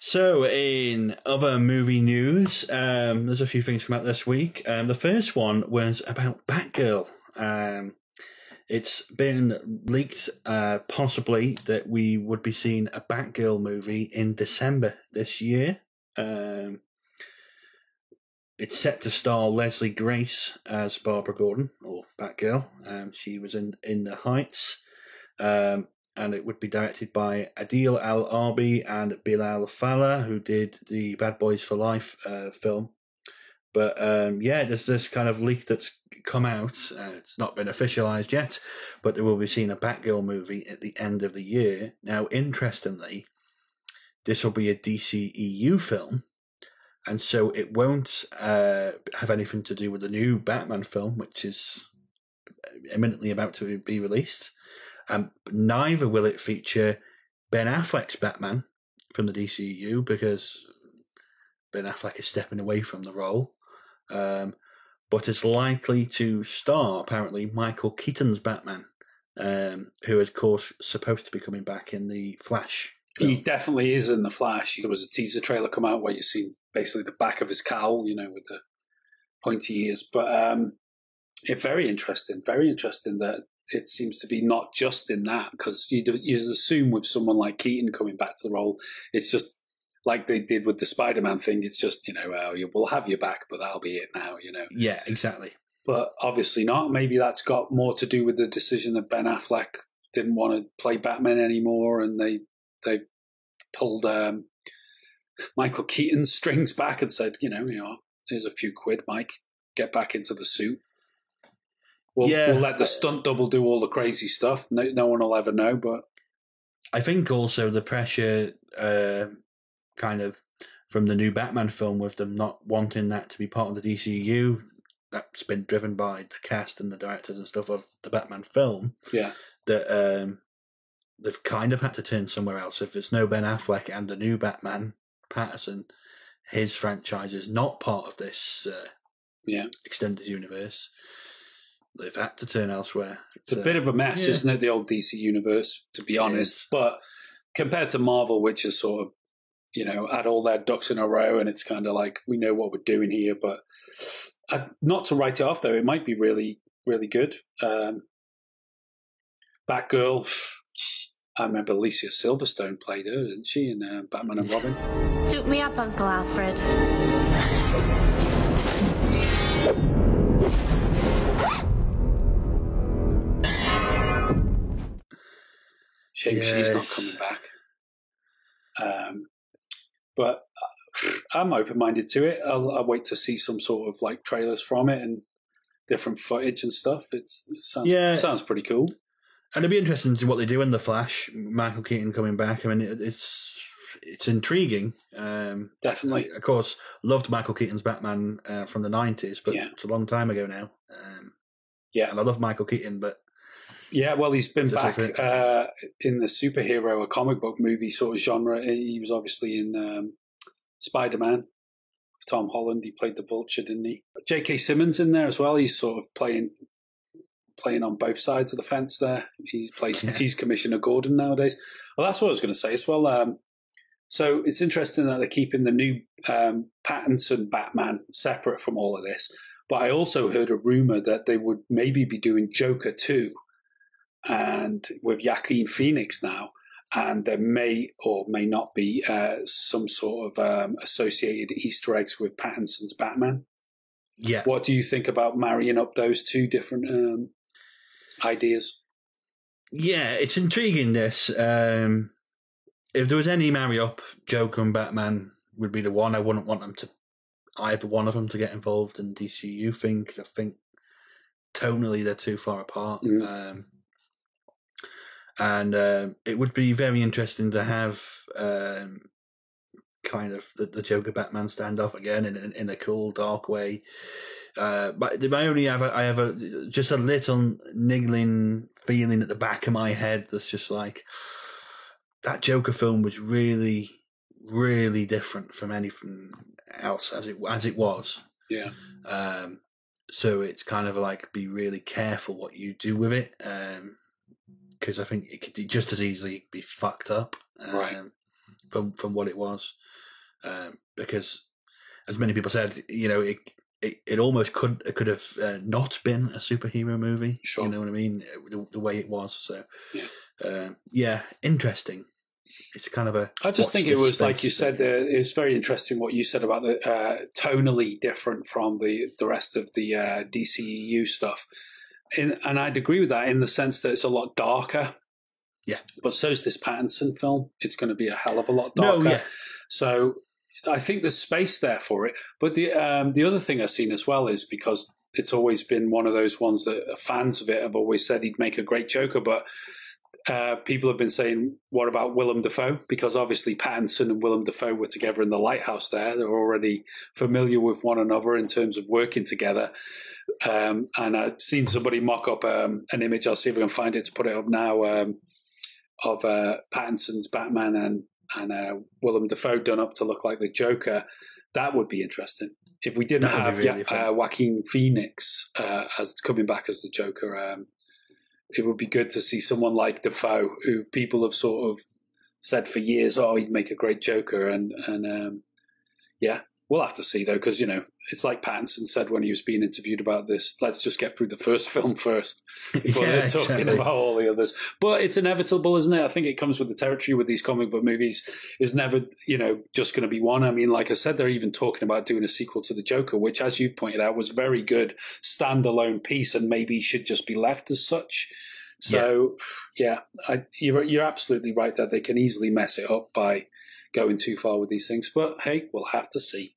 So, in other movie news, there's a few things come out this week. The first one was about Batgirl. It's been leaked, possibly, that we would be seeing a Batgirl movie in December this year. It's set to star Leslie Grace as Barbara Gordon, or Batgirl. She was in The Heights. And it would be directed by Adil Al-Arbi and Bilal Fallah, who did the Bad Boys for Life film. But there's this kind of leak that's come out. It's not been officialised yet, but they will be seeing a Batgirl movie at the end of the year. Now, interestingly, this will be a DCEU film, and so it won't have anything to do with the new Batman film, which is imminently about to be released. Neither will it feature Ben Affleck's Batman from the DCU, because Ben Affleck is stepping away from the role. But it's likely to star, apparently, Michael Keaton's Batman, who is, of course, supposed to be coming back in the Flash film. He definitely is in the Flash. There was a teaser trailer come out where you see basically the back of his cowl, with the pointy ears. But it's very interesting that it seems to be not just in that, because you'd assume with someone like Keaton coming back to the role, it's just like they did with the Spider-Man thing. It's just, we'll have you back, but that'll be it now, Yeah, exactly. But obviously not. Maybe that's got more to do with the decision that Ben Affleck didn't want to play Batman anymore, and they pulled Michael Keaton's strings back and said, here's a few quid, Mike, get back into the suit. We'll let the stunt double do all the crazy stuff. No one will ever know. But I think also the pressure kind of from the new Batman film, with them not wanting that to be part of the DCU, that's been driven by the cast and the directors and stuff of the Batman film. Yeah. That they've kind of had to turn somewhere else. If there's no Ben Affleck and the new Batman, Patterson, his franchise is not part of this extended universe. They've had to turn elsewhere. It's a bit of a mess, isn't it, the old DC universe, to be honest. But compared to Marvel, which is sort of, had all their ducks in a row, and it's kind of like, we know what we're doing here. But not to write it off, though, it might be really, really good. Batgirl, I remember Alicia Silverstone played her, didn't she, in Batman and Robin? Suit me up, Uncle Alfred. Shame she's not coming back. But I'm open-minded to it. I'll wait to see some sort of like trailers from it and different footage and stuff. It sounds pretty cool. And it'd be interesting to see what they do in The Flash. Michael Keaton coming back. I mean, it's intriguing. Definitely. Of course, loved Michael Keaton's Batman from the 90s, but it's a long time ago now. And I love Michael Keaton, but... Yeah, well, he's been back in the superhero, a comic book movie sort of genre. He was obviously in Spider-Man. Tom Holland, he played the Vulture, didn't he? J.K. Simmons in there as well. He's sort of playing on both sides of the fence there. He's Commissioner Gordon nowadays. Well, that's what I was going to say as well. So it's interesting that they're keeping the new Pattinson Batman separate from all of this. But I also heard a rumor that they would maybe be doing Joker 2, and with Joaquin Phoenix now, and there may or may not be some sort of associated Easter eggs with Pattinson's Batman. Yeah. What do you think about marrying up those two different ideas? Yeah, it's intriguing, this. If there was any marry up, Joker and Batman would be the one. I wouldn't want them to, either one of them, to get involved in the DCU thing, because I think tonally they're too far apart. And it would be very interesting to have kind of the Joker Batman standoff again in a cool, dark way. But I have just a little niggling feeling at the back of my head that's just like, that Joker film was really, really different from anything else as it was. Yeah. So it's kind of like, be really careful what you do with it. Because I think it could just as easily be fucked up. Right. from what it was, because as many people said, it almost could have not been a superhero movie. Sure. You know what I mean? The way it was. So interesting. It's kind of a. I just think it was like you said. It was very interesting what you said about the tonally different from the rest of the DCEU stuff, and I'd agree with that in the sense that it's a lot darker. Yeah, but so's this Pattinson film. It's going to be a hell of a lot darker. No, yeah. So I think there's space there for it. But the other thing I've seen as well is because it's always been one of those ones that fans of it have always said he'd make a great Joker, but. People have been saying, what about Willem Dafoe? Because obviously Pattinson and Willem Dafoe were together in The Lighthouse there. They're already familiar with one another in terms of working together. And I've seen somebody mock up an image. I'll see if I can find it to put it up now of Pattinson's Batman and Willem Dafoe done up to look like the Joker. That would be interesting. If we didn't have Joaquin Phoenix as coming back as the Joker, it would be good to see someone like Dafoe, who people have sort of said for years, oh, he'd make a great Joker. And we'll have to see, though, because, it's like Pattinson said when he was being interviewed about this, let's just get through the first film first before they're talking about all the others. But it's inevitable, isn't it? I think it comes with the territory with these comic book movies. Is never, just going to be one. I mean, like I said, they're even talking about doing a sequel to The Joker, which, as you pointed out, was a very good standalone piece and maybe should just be left as such. So, you're absolutely right that they can easily mess it up by going too far with these things. But, hey, we'll have to see.